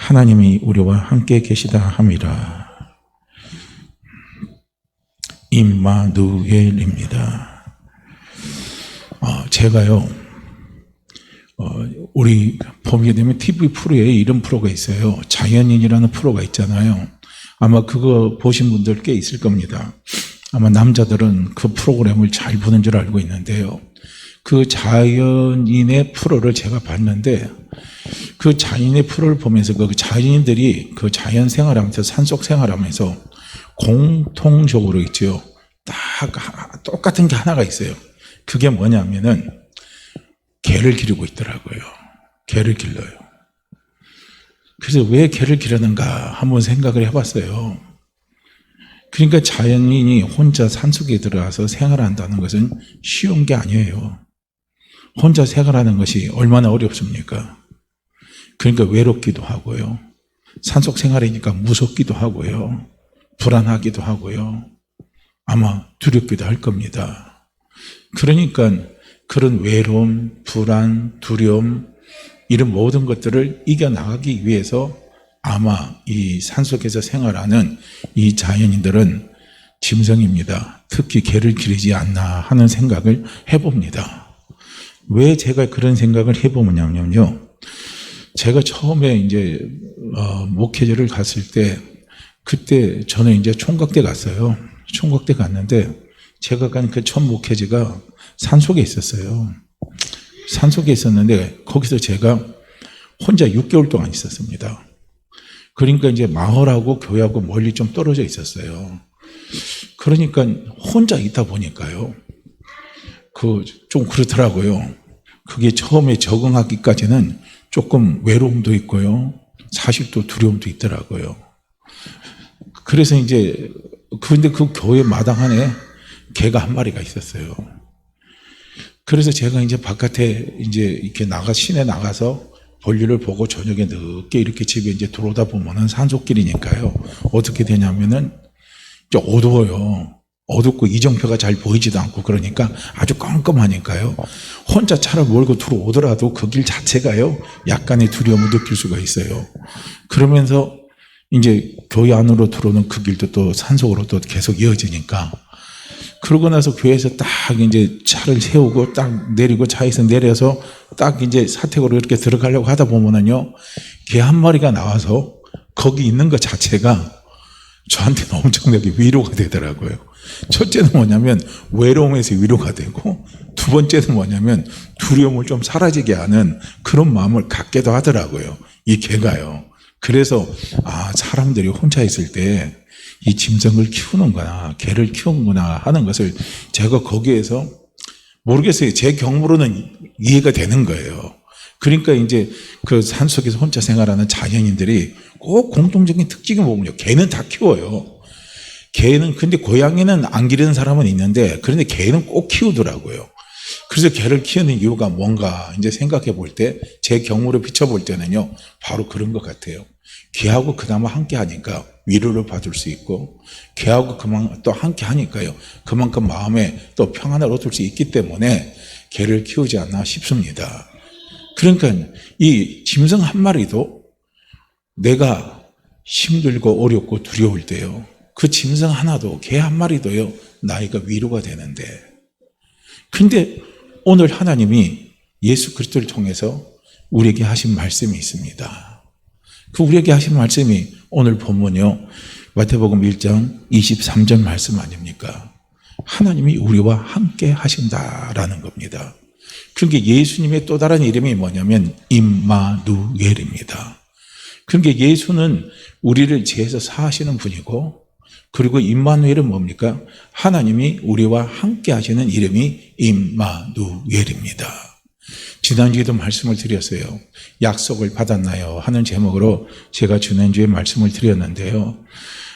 하나님이 우리와 함께 계시다 함이라. 임마누엘입니다. 제가요, 우리 보게 되면 TV 프로에 이런 프로가 있어요. 자연인이라는 프로가 있잖아요. 아마 그거 보신 분들 꽤 있을 겁니다. 아마 남자들은 그 프로그램을 잘 보는 줄 알고 있는데요. 그 자연인의 프로를 제가 봤는데, 그 자연인의 프로를 보면서 그 자연인들이 그 자연 생활하면서 산속 생활하면서 공통적으로 있죠. 딱 똑같은 게 하나가 있어요. 그게 뭐냐면은 개를 기르고 있더라고요. 개를 길러요. 그래서 왜 개를 기르는가 한번 생각을 해봤어요. 그러니까 자연인이 혼자 산속에 들어가서 생활한다는 것은 쉬운 게 아니에요. 혼자 생활하는 것이 얼마나 어렵습니까? 그러니까 외롭기도 하고요. 산속 생활이니까 무섭기도 하고요. 불안하기도 하고요. 아마 두렵기도 할 겁니다. 그러니까 그런 외로움, 불안, 두려움 이런 모든 것들을 이겨나가기 위해서 아마 이 산속에서 생활하는 이 자연인들은 짐승입니다. 특히 개를 기르지 않나 하는 생각을 해봅니다. 왜 제가 그런 생각을 해보냐면요. 제가 처음에 이제 목회제를 갔을 때, 그때 저는 이제 총각대 갔어요. 총각대 갔는데 제가 간 그 첫 목회제가 산속에 있었어요. 산속에 있었는데 거기서 제가 혼자 6개월 동안 있었습니다. 그러니까 이제 마을하고 교회하고 멀리 좀 떨어져 있었어요. 그러니까 혼자 있다 보니까요. 좀 그렇더라고요. 그게 처음에 적응하기까지는 조금 외로움도 있고요. 사실 또 두려움도 있더라고요. 그래서 이제, 근데 그 교회 마당 안에 개가 한 마리가 있었어요. 그래서 제가 이제 바깥에 이제 이렇게 시내 나가서 볼일을 보고 저녁에 늦게 이렇게 집에 이제 들어오다 보면은 산속길이니까요. 어떻게 되냐면은 좀 어두워요. 어둡고 이정표가 잘 보이지도 않고 그러니까 아주 깜깜하니까요. 혼자 차를 몰고 들어오더라도 그 길 자체가요. 약간의 두려움을 느낄 수가 있어요. 그러면서 이제 교회 안으로 들어오는 그 길도 또 산속으로 또 계속 이어지니까, 그러고 나서 교회에서 딱 이제 차를 세우고 딱 내리고 차에서 내려서 딱 이제 사택으로 이렇게 들어가려고 하다 보면은요, 개 한 마리가 나와서 거기 있는 것 자체가 저한테는 엄청나게 위로가 되더라고요. 첫째는 뭐냐면 외로움에서 위로가 되고, 두 번째는 뭐냐면 두려움을 좀 사라지게 하는 그런 마음을 갖게도 하더라고요. 이 개가요. 그래서 사람들이 혼자 있을 때 이 짐승을 키우는구나, 개를 키우는구나 하는 것을 제가 거기에서 모르겠어요. 제 경험으로는 이해가 되는 거예요. 그러니까 이제 그 산속에서 혼자 생활하는 자연인들이 꼭 공통적인 특징이 뭐군요. 개는 다 키워요. 개는, 근데 고양이는 안 기르는 사람은 있는데, 그런데 개는 꼭 키우더라고요. 그래서 개를 키우는 이유가 뭔가 이제 생각해 볼 때, 제 경우로 비춰볼 때는요, 바로 그런 것 같아요. 개하고 그나마 함께 하니까 위로를 받을 수 있고, 개하고 또 함께 하니까요, 그만큼 마음에 또 평안을 얻을 수 있기 때문에 개를 키우지 않나 싶습니다. 그러니까 이 짐승 한 마리도 내가 힘들고 어렵고 두려울 때요, 그 짐승 하나도, 개 한 마리도요, 나이가 위로가 되는데, 근데 오늘 하나님이 예수 그리스도를 통해서 우리에게 하신 말씀이 있습니다. 그 우리에게 하신 말씀이 오늘 본문이요, 마태복음 1장 23절 말씀 아닙니까? 하나님이 우리와 함께 하신다라는 겁니다. 그러니까 예수님의 또 다른 이름이 뭐냐면 임마누엘입니다. 그러니까 예수는 우리를 죄에서 사하시는 분이고, 그리고 임마누엘은 뭡니까? 하나님이 우리와 함께 하시는 이름이 임마누엘입니다. 지난주에도 말씀을 드렸어요. 약속을 받았나요? 하는 제목으로 제가 지난주에 말씀을 드렸는데요.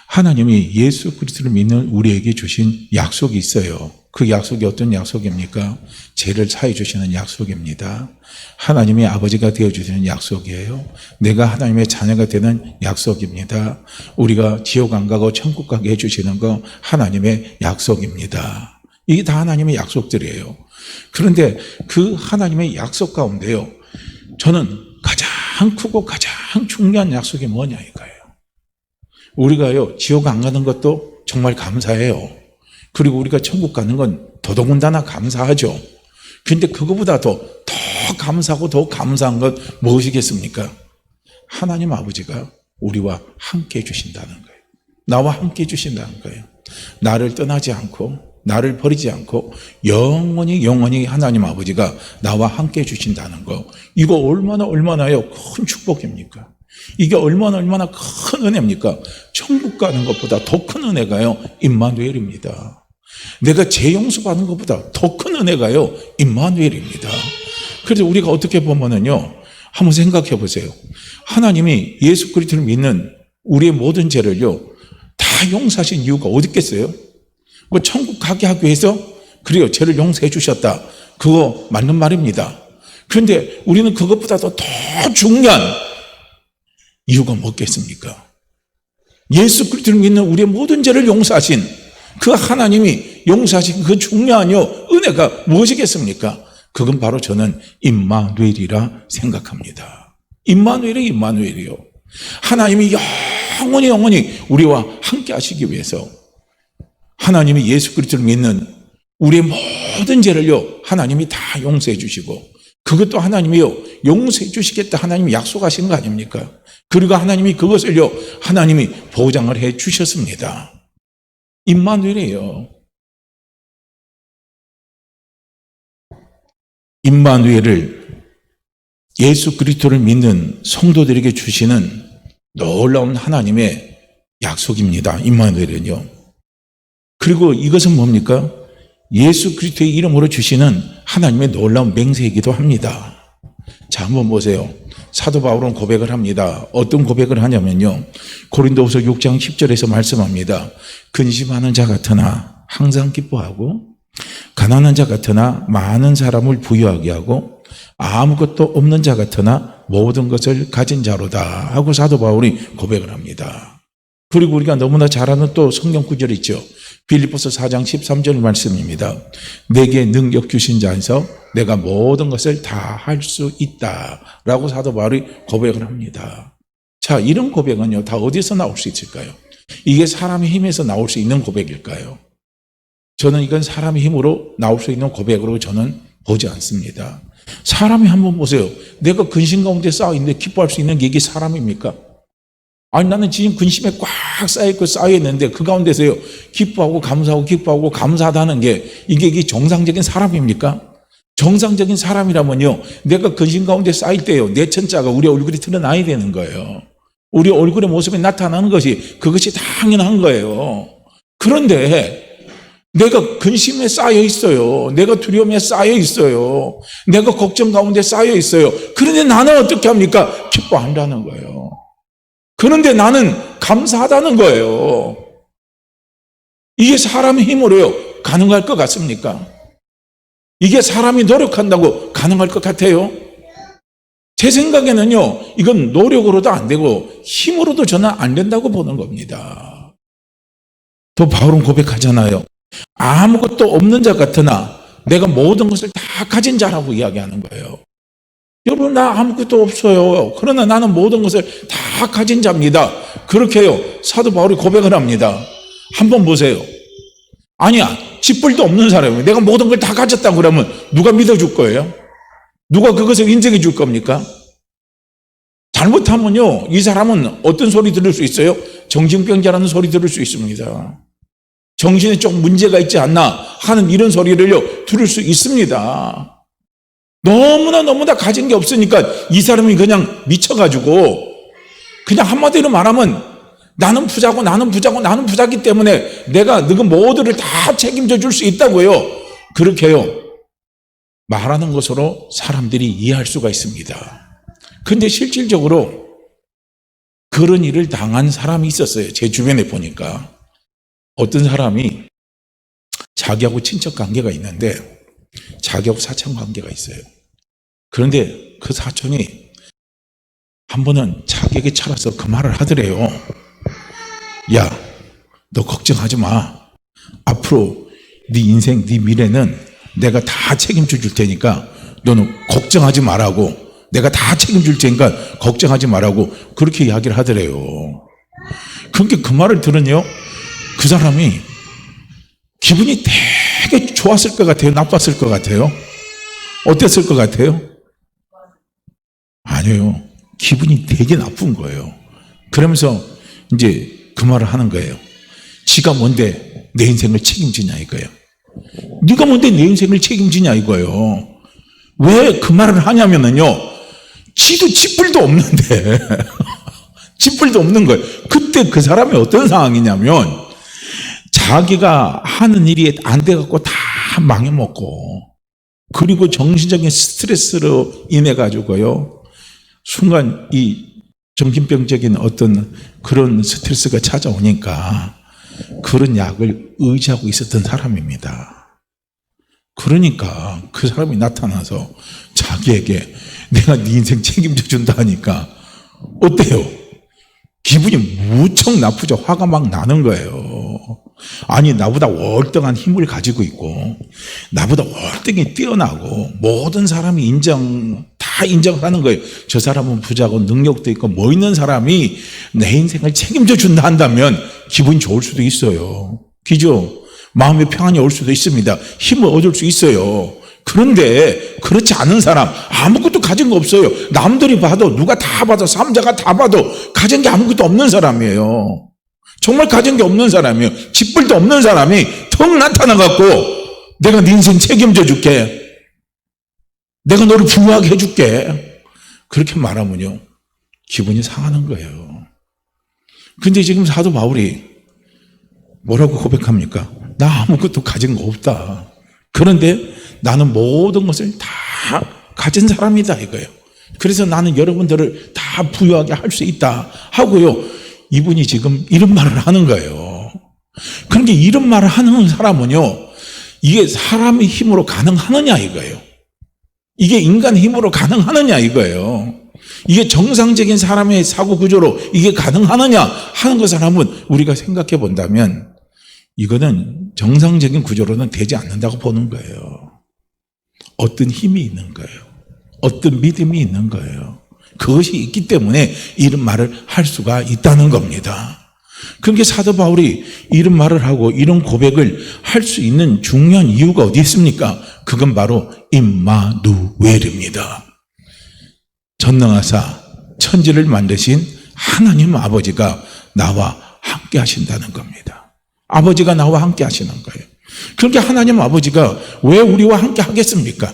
하나님이 예수 그리스도를 믿는 우리에게 주신 약속이 있어요. 그 약속이 어떤 약속입니까? 죄를 사해 주시는 약속입니다. 하나님의 아버지가 되어주시는 약속이에요. 내가 하나님의 자녀가 되는 약속입니다. 우리가 지옥 안 가고 천국 가게 해주시는 거 하나님의 약속입니다. 이게 다 하나님의 약속들이에요. 그런데 그 하나님의 약속 가운데요, 저는 가장 가장 크고 가장 중요한 약속이 뭐냐 이거예요. 우리가요, 지옥 안 가는 것도 정말 감사해요. 그리고 우리가 천국 가는 건 더더군다나 감사하죠. 그런데 그거보다 더 감사하고 더 감사한 건 무엇이겠습니까? 하나님 아버지가 우리와 함께 해주신다는 거예요. 나와 함께 해주신다는 거예요. 나를 떠나지 않고 나를 버리지 않고 영원히 하나님 아버지가 나와 함께 해주신다는 거. 이거 얼마나요 큰 축복입니까? 이게 얼마나 큰 은혜입니까? 천국 가는 것보다 더 큰 은혜가요 임마누엘입니다. 내가 재용서 받는 것보다 더 큰 은혜가요 임마누엘입니다. 그래서 우리가 어떻게 보면은요, 한번 생각해 보세요. 하나님이 예수 그리스도를 믿는 우리의 모든 죄를요 다 용서하신 이유가 어디 있겠어요? 뭐 천국 가게 하기 위해서 그래요, 죄를 용서해 주셨다, 그거 맞는 말입니다. 그런데 우리는 그것보다도 더 중요한 이유가 뭐겠습니까? 예수 그리스도를 믿는 우리의 모든 죄를 용서하신 그 하나님이 용서하신 그 중요한 은혜가 무엇이겠습니까? 그건 바로 저는 임마누엘이라 생각합니다. 임마누엘이요. 하나님이 영원히 우리와 함께 하시기 위해서 하나님이 예수 그리스도를 믿는 우리의 모든 죄를요 하나님이 다 용서해 주시고, 그것도 하나님이요 용서해 주시겠다 하나님이 약속하신 거 아닙니까? 그리고 하나님이 그것을요 하나님이 보장을 해 주셨습니다. 임마누엘이에요. 임마누엘을, 예수 그리스도를 믿는 성도들에게 주시는 놀라운 하나님의 약속입니다. 임마누엘은요. 그리고 이것은 뭡니까? 예수 그리스도의 이름으로 주시는 하나님의 놀라운 맹세이기도 합니다. 자, 한번 보세요. 사도 바울은 고백을 합니다. 어떤 고백을 하냐면요, 고린도후서 6장 10절에서 말씀합니다. 근심하는 자 같으나 항상 기뻐하고, 가난한 자 같으나 많은 사람을 부유하게 하고, 아무것도 없는 자 같으나 모든 것을 가진 자로다 하고 사도 바울이 고백을 합니다. 그리고 우리가 너무나 잘 아는 또 성경 구절이 있죠. 빌립보서 4장 13절 말씀입니다. 내게 능력 주신 자 안에서 내가 모든 것을 다 할 수 있다라고 사도 바울이 고백을 합니다. 자, 이런 고백은요 다 어디서 나올 수 있을까요? 이게 사람의 힘에서 나올 수 있는 고백일까요? 저는 이건 사람의 힘으로 나올 수 있는 고백으로 저는 보지 않습니다. 사람이 한번 보세요. 내가 근심 가운데 쌓여있는데 기뻐할 수 있는 게 이게 사람입니까? 아니, 나는 지금 근심에 꽉 쌓여있고 쌓여있는데 그 가운데서요 기뻐하고 감사하다는 게 이게 정상적인 사람입니까? 정상적인 사람이라면요 내가 근심 가운데 쌓일 때요 내천자가 우리 얼굴이 드러나야 되는 거예요. 우리 얼굴의 모습이 나타나는 것이, 그것이 당연한 거예요. 그런데 내가 근심에 쌓여 있어요. 내가 두려움에 쌓여 있어요. 내가 걱정 가운데 쌓여 있어요. 그런데 나는 어떻게 합니까? 기뻐한다는 거예요. 그런데 나는 감사하다는 거예요. 이게 사람의 힘으로요 가능할 것 같습니까? 이게 사람이 노력한다고 가능할 것 같아요? 제 생각에는요 이건 노력으로도 안 되고 힘으로도 저는 안 된다고 보는 겁니다. 또 바울은 고백하잖아요. 아무것도 없는 자 같으나 내가 모든 것을 다 가진 자라고 이야기하는 거예요. 여러분, 나 아무것도 없어요. 그러나 나는 모든 것을 다 가진 자입니다. 그렇게요 사도 바울이 고백을 합니다. 한번 보세요. 아니야, 쥐뿔도 없는 사람이에요. 내가 모든 걸 다 가졌다고 그러면 누가 믿어줄 거예요? 누가 그것을 인정해 줄 겁니까? 잘못하면요 이 사람은 어떤 소리 들을 수 있어요? 정신병자라는 소리 들을 수 있습니다. 정신에 좀 문제가 있지 않나 하는 이런 소리를요 들을 수 있습니다. 너무나 가진 게 없으니까 이 사람이 그냥 미쳐가지고 그냥 한마디로 말하면 나는 부자기 때문에 내가 너희 모두를 다 책임져 줄 수 있다고요. 그렇게요 말하는 것으로 사람들이 이해할 수가 있습니다. 그런데 실질적으로 그런 일을 당한 사람이 있었어요. 제 주변에 보니까 어떤 사람이 자기하고 친척 관계가 있는데 자기하고 사촌 관계가 있어요. 그런데 그 사촌이 한 번은 자기에게 찾아서 그 말을 하더래요. 야, 너 걱정하지 마. 앞으로 네 인생, 네 미래는 내가 다 책임져 줄 테니까 너는 걱정하지 말라고 내가 다 책임질 테니까 걱정하지 말라고 그렇게 이야기를 하더래요. 그러니까 그 말을 들으니요, 그 사람이 기분이 되게 좋았을 것 같아요? 나빴을 것 같아요? 어땠을 것 같아요? 아니에요. 기분이 되게 나쁜 거예요. 그러면서 이제 그 말을 하는 거예요. 지가 뭔데 내 인생을 책임지냐 이거예요. 네가 뭔데 내 인생을 책임지냐 이거예요. 왜 그 말을 하냐면요, 지도 쥐뿔도 없는데 쥐뿔도 없는 거예요. 그때 그 사람이 어떤 상황이냐면 자기가 하는 일이 안 돼갖고 다 망해먹고, 그리고 정신적인 스트레스로 인해 가지고요, 순간 이 정신병적인 어떤 그런 스트레스가 찾아오니까 그런 약을 의지하고 있었던 사람입니다. 그러니까 그 사람이 나타나서 자기에게 내가 네 인생 책임져 준다 하니까 어때요? 기분이 무척 나쁘죠. 화가 막 나는 거예요. 아니, 나보다 월등한 힘을 가지고 있고 나보다 월등히 뛰어나고 모든 사람이 다 인정하는 거예요. 저 사람은 부자고 능력도 있고 뭐 있는 사람이 내 인생을 책임져 준다 한다면 기분이 좋을 수도 있어요. 그죠? 마음의 평안이 올 수도 있습니다. 힘을 얻을 수 있어요. 그런데 그렇지 않은 사람, 아무것도 가진 거 없어요. 남들이 봐도, 누가 다 봐도, 삼자가 다 봐도 가진 게 아무것도 없는 사람이에요. 정말 가진 게 없는 사람이에요. 쥐뿔도 없는 사람이 턱 나타나갖고 내가 네 인생 책임져 줄게, 내가 너를 부유하게 해줄게, 그렇게 말하면요 기분이 상하는 거예요. 근데 지금 사도 바울이 뭐라고 고백합니까? 나 아무것도 가진 거 없다. 그런데 나는 모든 것을 다 가진 사람이다 이거예요. 그래서 나는 여러분들을 다 부유하게 할 수 있다 하고요, 이분이 지금 이런 말을 하는 거예요. 그런데 이런 말을 하는 사람은요, 이게 사람의 힘으로 가능하느냐 이거예요. 이게 인간 힘으로 가능하느냐 이거예요. 이게 정상적인 사람의 사고 구조로 이게 가능하느냐 하는 것을 한번 우리가 생각해 본다면 이거는 정상적인 구조로는 되지 않는다고 보는 거예요. 어떤 힘이 있는 거예요. 어떤 믿음이 있는 거예요. 그것이 있기 때문에 이런 말을 할 수가 있다는 겁니다. 그러니까 사도 바울이 이런 말을 하고 이런 고백을 할 수 있는 중요한 이유가 어디 있습니까? 그건 바로 임마누엘입니다. 전능하사 천지를 만드신 하나님 아버지가 나와 함께 하신다는 겁니다. 아버지가 나와 함께 하시는 거예요. 그렇게 하나님 아버지가 왜 우리와 함께 하겠습니까?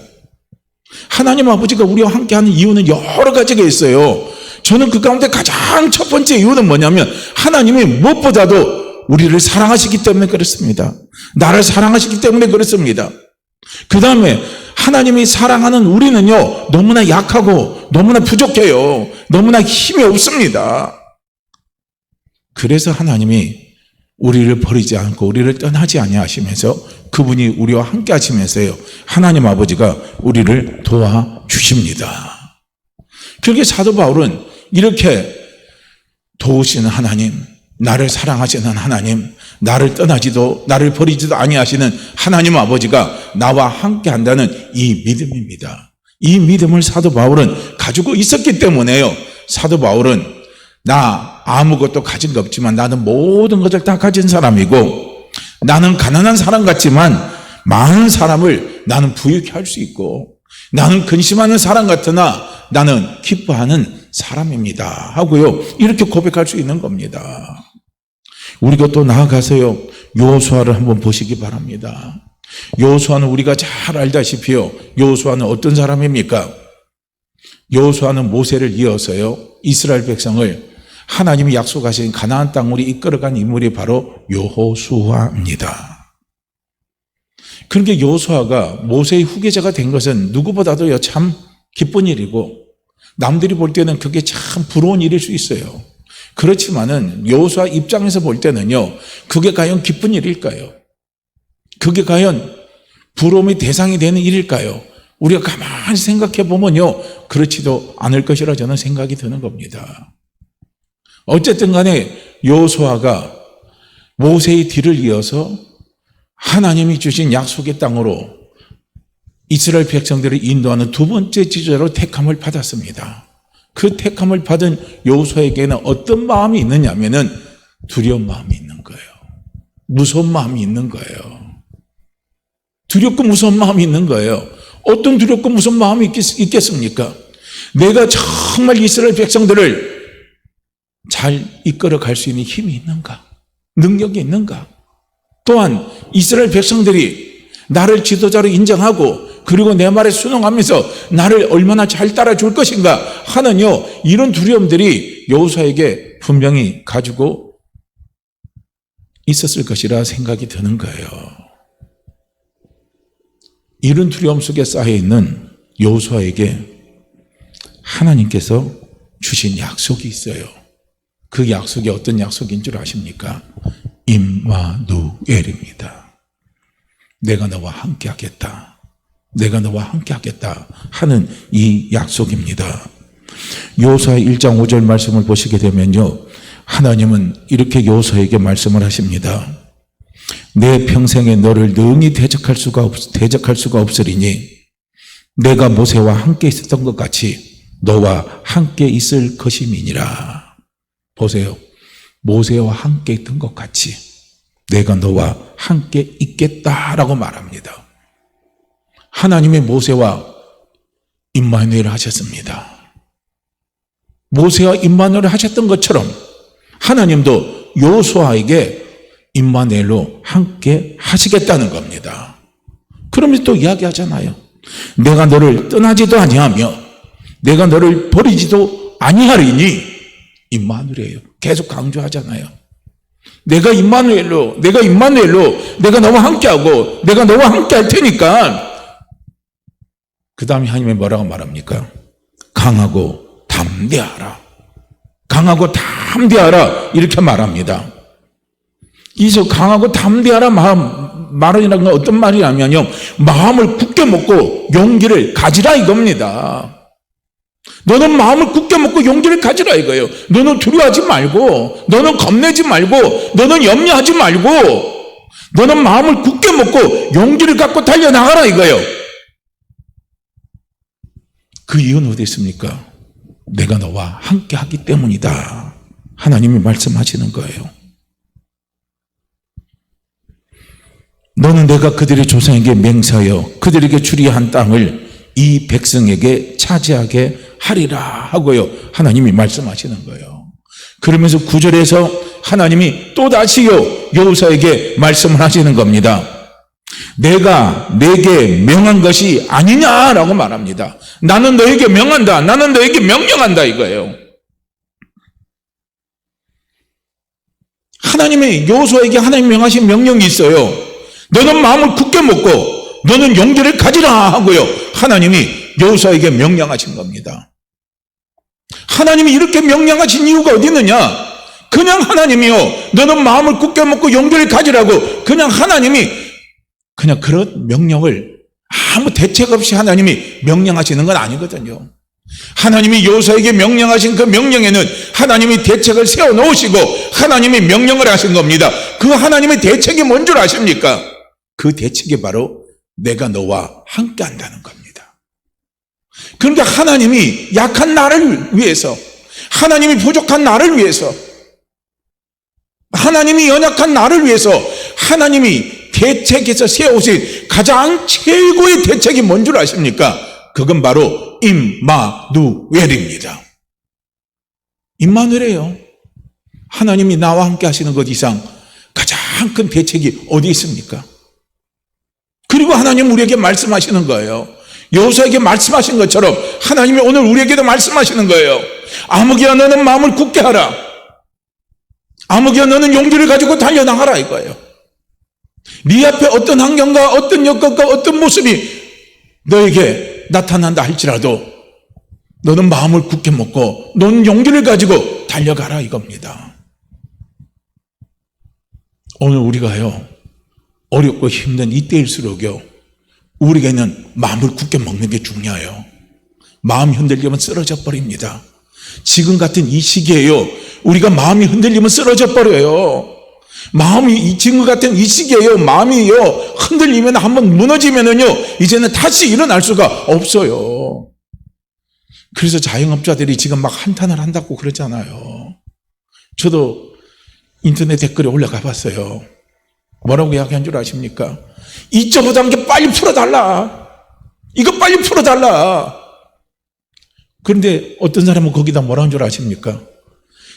하나님 아버지가 우리와 함께 하는 이유는 여러 가지가 있어요. 저는 그 가운데 가장 첫 번째 이유는 뭐냐면 하나님이 무엇보다도 우리를 사랑하시기 때문에 그렇습니다. 나를 사랑하시기 때문에 그렇습니다. 그 다음에 하나님이 사랑하는 우리는요, 너무나 약하고 너무나 부족해요. 너무나 힘이 없습니다. 그래서 하나님이 우리를 버리지 않고 우리를 떠나지 아니하시면서 그분이 우리와 함께 하시면서요, 하나님 아버지가 우리를 도와주십니다. 그렇게 사도 바울은 이렇게 도우시는 하나님, 나를 사랑하시는 하나님, 나를 떠나지도 나를 버리지도 아니하시는 하나님 아버지가 나와 함께 한다는 이 믿음입니다. 이 믿음을 사도 바울은 가지고 있었기 때문에요, 사도 바울은 나 아무것도 가진 거 없지만 나는 모든 것을 다 가진 사람이고, 나는 가난한 사람 같지만 많은 사람을 나는 부유케 할 수 있고, 나는 근심하는 사람 같으나 나는 기뻐하는 사람입니다 하고요, 이렇게 고백할 수 있는 겁니다. 우리가 또 나아가서요, 여호수아를 한번 보시기 바랍니다. 여호수아는 우리가 잘 알다시피요, 여호수아는 어떤 사람입니까? 여호수아는 모세를 이어서요, 이스라엘 백성을 하나님이 약속하신 가나안 땅으로 이끌어간 인물이 바로 여호수아입니다. 그러니까 여호수아가 모세의 후계자가 된 것은 누구보다도 참 기쁜 일이고, 남들이 볼 때는 그게 참 부러운 일일 수 있어요. 그렇지만은 여호수아 입장에서 볼 때는요, 그게 과연 기쁜 일일까요? 그게 과연 부러움의 대상이 되는 일일까요? 우리가 가만히 생각해 보면요, 그렇지도 않을 것이라 저는 생각이 드는 겁니다. 어쨌든 간에 여호수아가 모세의 뒤를 이어서 하나님이 주신 약속의 땅으로 이스라엘 백성들을 인도하는 두 번째 지도자로 택함을 받았습니다. 그 택함을 받은 여호수아에게는 어떤 마음이 있느냐면은 두려운 마음이 있는 거예요. 무서운 마음이 있는 거예요. 두렵고 무서운 마음이 있는 거예요. 어떤 두렵고 무서운 마음이 있겠습니까? 내가 정말 이스라엘 백성들을 잘 이끌어 갈 수 있는 힘이 있는가? 능력이 있는가? 또한 이스라엘 백성들이 나를 지도자로 인정하고 그리고 내 말에 순응하면서 나를 얼마나 잘 따라줄 것인가 하는요, 이런 두려움들이 여호수아에게 분명히 가지고 있었을 것이라 생각이 드는 거예요. 이런 두려움 속에 쌓여있는 여호수아에게 하나님께서 주신 약속이 있어요. 그 약속이 어떤 약속인 줄 아십니까? 임마누엘입니다. 내가 너와 함께 하겠다. 내가 너와 함께 하겠다 하는 이 약속입니다. 여호수아 1장 5절 말씀을 보시게 되면요, 하나님은 이렇게 여호수아에게 말씀을 하십니다. 내 평생에 너를 능히 대적할 수가 없으리니 내가 모세와 함께 있었던 것 같이 너와 함께 있을 것임이니라. 보세요. 모세와 함께 있던 것 같이 내가 너와 함께 있겠다라고 말합니다. 하나님이 모세와 임마누엘을 하셨습니다. 모세와 임마누엘을 하셨던 것처럼 하나님도 여호수아에게 임마누엘로 함께 하시겠다는 겁니다. 그러면서 또 이야기하잖아요. 내가 너를 떠나지도 아니하며 내가 너를 버리지도 아니하리니 임마누엘이에요. 계속 강조하잖아요. 내가 임마누엘로 내가 너와 함께하고 내가 너와 함께 할 테니까. 그 다음에 하나님이 뭐라고 말합니까? 강하고 담대하라. 강하고 담대하라 이렇게 말합니다. 이서 강하고 담대하라 말이라는 건 어떤 말이냐면요, 마음을 굳게 먹고 용기를 가지라 이겁니다. 너는 마음을 굳게 먹고 용기를 가지라 이거예요. 너는 두려워하지 말고, 너는 겁내지 말고, 너는 염려하지 말고, 너는 마음을 굳게 먹고 용기를 갖고 달려나가라 이거예요. 그 이유는 어디 있습니까? 내가 너와 함께 하기 때문이다. 하나님이 말씀하시는 거예요. 너는 내가 그들의 조상에게 맹세하여 그들에게 주리한 한 땅을 이 백성에게 차지하게 하리라 하고요, 하나님이 말씀하시는 거예요. 그러면서 9절에서 하나님이 또다시요 여호수아에게 말씀을 하시는 겁니다. 내가 내게 명한 것이 아니냐라고 말합니다. 나는 너에게 명한다. 나는 너에게 명령한다 이거예요. 하나님이 여호수아에게 하나님 명하신 명령이 있어요. 너는 마음을 굳게 먹고 너는 용기를 가지라 하고요, 하나님이 여호수아에게 명령하신 겁니다. 하나님이 이렇게 명령하신 이유가 어디 있느냐? 그냥 하나님이요, 너는 마음을 굳게 먹고 용기를 가지라고 그냥 하나님이 그냥 그런 명령을 아무 대책 없이 하나님이 명령하시는 건 아니거든요. 하나님이 여호수아에게 명령하신 그 명령에는 하나님이 대책을 세워놓으시고 하나님이 명령을 하신 겁니다. 그 하나님의 대책이 뭔 줄 아십니까? 그 대책이 바로 내가 너와 함께 한다는 겁니다. 그러니까 하나님이 약한 나를 위해서, 하나님이 부족한 나를 위해서, 하나님이 연약한 나를 위해서 하나님이 대책에서 세우신 가장 최고의 대책이 뭔 줄 아십니까? 그건 바로 임마누엘입니다. 임마누엘이에요. 하나님이 나와 함께 하시는 것 이상 가장 큰 대책이 어디 있습니까? 그리고 하나님 우리에게 말씀하시는 거예요. 여호수아에게 말씀하신 것처럼 하나님이 오늘 우리에게도 말씀하시는 거예요. 아무개야 너는 마음을 굳게 하라. 아무개야 너는 용기를 가지고 달려나가라 이거예요. 네 앞에 어떤 환경과 어떤 여건과 어떤 모습이 너에게 나타난다 할지라도 너는 마음을 굳게 먹고 너는 용기를 가지고 달려가라 이겁니다. 오늘 우리가요, 어렵고 힘든 이때일수록요, 우리에게는 마음을 굳게 먹는 게 중요해요. 마음 흔들리면 쓰러져 버립니다. 지금 같은 이 시기에요, 우리가 마음이 흔들리면 쓰러져 버려요. 마음이 지금 같은 이 시기에요. 마음이요. 흔들리면 한번 무너지면은요. 이제는 다시 일어날 수가 없어요. 그래서 자영업자들이 지금 막 한탄을 한다고 그러잖아요. 저도 인터넷 댓글에 올라가 봤어요. 뭐라고 이야기한 줄 아십니까? 2.5단계 빨리 풀어달라. 이거 빨리 풀어달라. 그런데 어떤 사람은 거기다 뭐라는 줄 아십니까?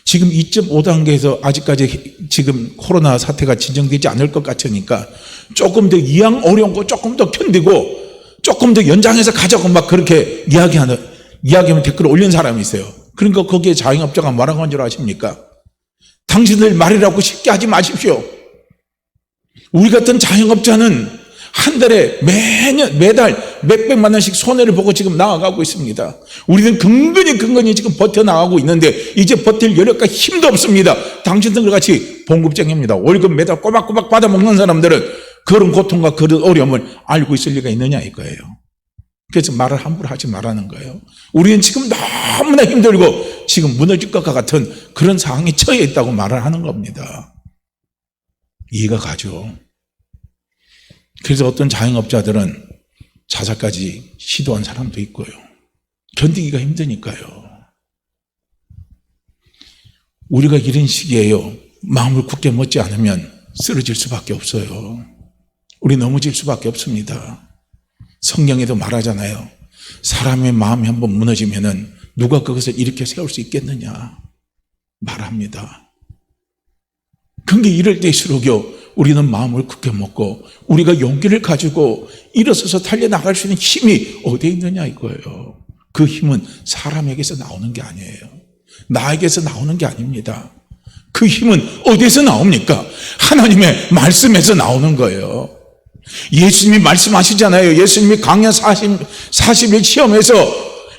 지금 2.5단계에서 아직까지 지금 코로나 사태가 진정되지 않을 것 같으니까 조금 더 이왕 어려운 거 조금 더 견디고 조금 더 연장해서 가자고 막 그렇게 이야기하면 댓글을 올린 사람이 있어요. 그러니까 거기에 자영업자가 뭐라고 한 줄 아십니까? 당신들 말이라고 쉽게 하지 마십시오. 우리 같은 자영업자는 한 달에 매달 몇백만 원씩 손해를 보고 지금 나아가고 있습니다. 우리는 근근히 지금 버텨나가고 있는데 이제 버틸 여력과 힘도 없습니다. 당신들 같이 봉급쟁이입니다. 월급 매달 꼬박꼬박 받아먹는 사람들은 그런 고통과 그런 어려움을 알고 있을 리가 있느냐 이거예요. 그래서 말을 함부로 하지 말라는 거예요. 우리는 지금 너무나 힘들고 지금 무너질 것과 같은 그런 상황에 처해 있다고 말을 하는 겁니다. 이해가 가죠. 그래서 어떤 자영업자들은 자살까지 시도한 사람도 있고요. 견디기가 힘드니까요. 우리가 이런 시기에요. 마음을 굳게 먹지 않으면 쓰러질 수밖에 없어요. 우리 넘어질 수밖에 없습니다. 성경에도 말하잖아요. 사람의 마음이 한번 무너지면은 누가 그것을 일으켜 세울 수 있겠느냐 말합니다. 그런데 이럴 때일수록요. 우리는 마음을 굳게 먹고 우리가 용기를 가지고 일어서서 달려나갈 수 있는 힘이 어디에 있느냐 이거예요. 그 힘은 사람에게서 나오는 게 아니에요. 나에게서 나오는 게 아닙니다. 그 힘은 어디에서 나옵니까? 하나님의 말씀에서 나오는 거예요. 예수님이 말씀하시잖아요. 예수님이 강연 40일 시험에서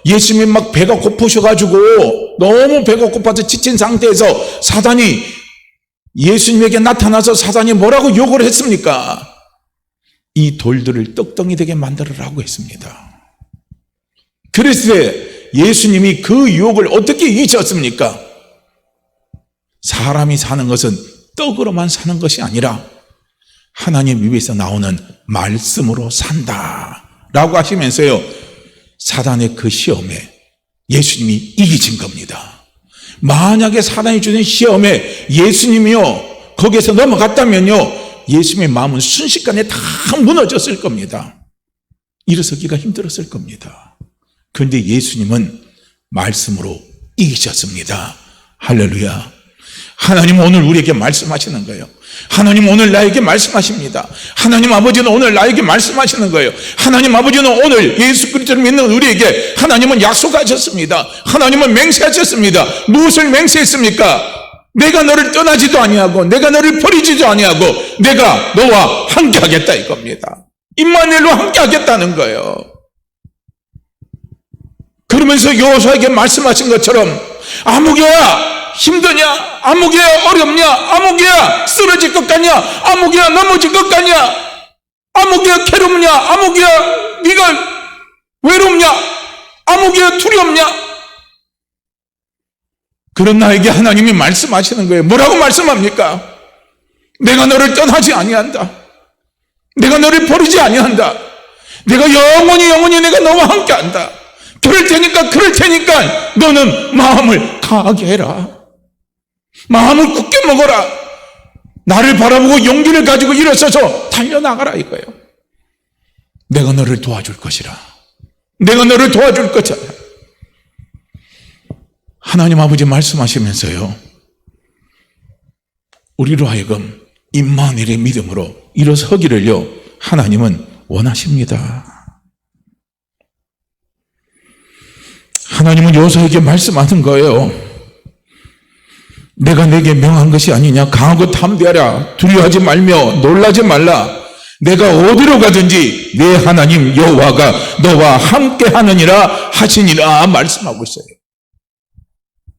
예수님이 막 배가 고프셔가지고 너무 배가 고파서 지친 상태에서 사단이 예수님에게 나타나서 사단이 뭐라고 욕을 했습니까? 이 돌들을 떡덩이 되게 만들으라고 했습니다. 그랬을 때 예수님이 그 유혹을 어떻게 이기셨습니까? 사람이 사는 것은 떡으로만 사는 것이 아니라 하나님 입에서 나오는 말씀으로 산다 라고 하시면서요. 사단의 그 시험에 예수님이 이기신 겁니다. 만약에 사단이 주는 시험에 예수님이요 거기에서 넘어갔다면요 예수님의 마음은 순식간에 다 무너졌을 겁니다. 일어서기가 힘들었을 겁니다. 그런데 예수님은 말씀으로 이기셨습니다. 할렐루야. 하나님 오늘 우리에게 말씀하시는 거예요. 하나님 오늘 나에게 말씀하십니다. 하나님 아버지는 오늘 나에게 말씀하시는 거예요. 하나님 아버지는 오늘 예수 그리스도를 믿는 우리에게 하나님은 약속하셨습니다. 하나님은 맹세하셨습니다. 무엇을 맹세했습니까? 내가 너를 떠나지도 아니하고 내가 너를 버리지도 아니하고 내가 너와 함께 하겠다 이겁니다. 임마누엘로 함께 하겠다는 거예요. 그러면서 여호수아에게 말씀하신 것처럼 아무개야 힘드냐? 아무개야 어렵냐? 아무개야 쓰러질 것 같냐? 아무개야 넘어질 것 같냐? 아무개야 괴롭냐? 아무개야 네가 외롭냐? 아무개야 두렵냐? 그런 나에게 하나님이 말씀하시는 거예요. 뭐라고 말씀합니까? 내가 너를 떠나지 아니한다. 내가 너를 버리지 아니한다. 내가 영원히 내가 너와 함께한다. 그럴 테니까 너는 마음을 강하게 해라. 마음을 굳게 먹어라. 나를 바라보고 용기를 가지고 일어서서 달려나가라 이거예요. 내가 너를 도와줄 것이라. 내가 너를 도와줄 것이라. 하나님 아버지 말씀하시면서요 우리로 하여금 임마누엘의 믿음으로 일어서기를요 하나님은 원하십니다. 하나님은 여호수아에게 말씀하는 거예요. 내가 내게 명한 것이 아니냐? 강하고 담대하라. 두려워하지 말며 놀라지 말라. 내가 어디로 가든지 내 하나님 여호와가 너와 함께 하느니라 하시니라 말씀하고 있어요.